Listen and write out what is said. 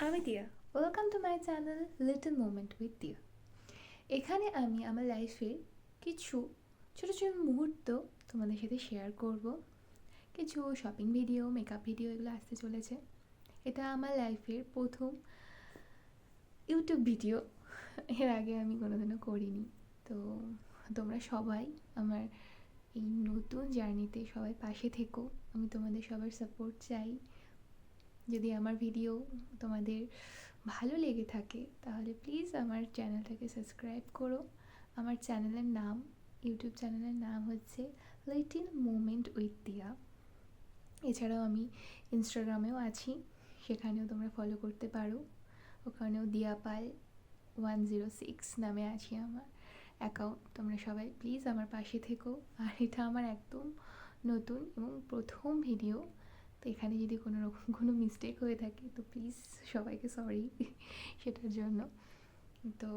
আমি দিয়া। Welcome to my channel little moment with দিয়া। এখানে আমি আমার লাইফের কিছু ছোটো ছোটো মুহূর্ত তোমাদের সাথে শেয়ার করব। কিছু শপিং ভিডিও, মেকআপ ভিডিও এগুলো আসতে চলেছে। এটা আমার লাইফের প্রথম ইউটিউব ভিডিও। এর আগে আমি কোনোদিনও করিনি। তো তোমরা সবাই আমার এই নতুন জার্নিতে সবাই পাশে থেকো। আমি তোমাদের সবার সাপোর্ট চাই। যদি আমার ভিডিও তোমাদের ভালো লেগে থাকে তাহলে প্লিজ আমার চ্যানেলটাকে সাবস্ক্রাইব করো। আমার চ্যানেলের নাম, ইউটিউব চ্যানেলের নাম হচ্ছে লিটল মোমেন্ট উইথ দিয়া। এছাড়াও আমি ইনস্টাগ্রামেও আছি, সেখানেও তোমরা ফলো করতে পারো। ওখানেও দিয়া পাল 106 নামে আছি আমার অ্যাকাউন্ট। তোমরা সবাই প্লিজ আমার পাশে থেকো। আর এটা আমার একদম নতুন এবং প্রথম ভিডিও। তো এখানে যদি কোনো রকম কোনো মিস্টেক হয়ে থাকে তো প্লিজ সবাইকে সরি সেটার জন্য। তো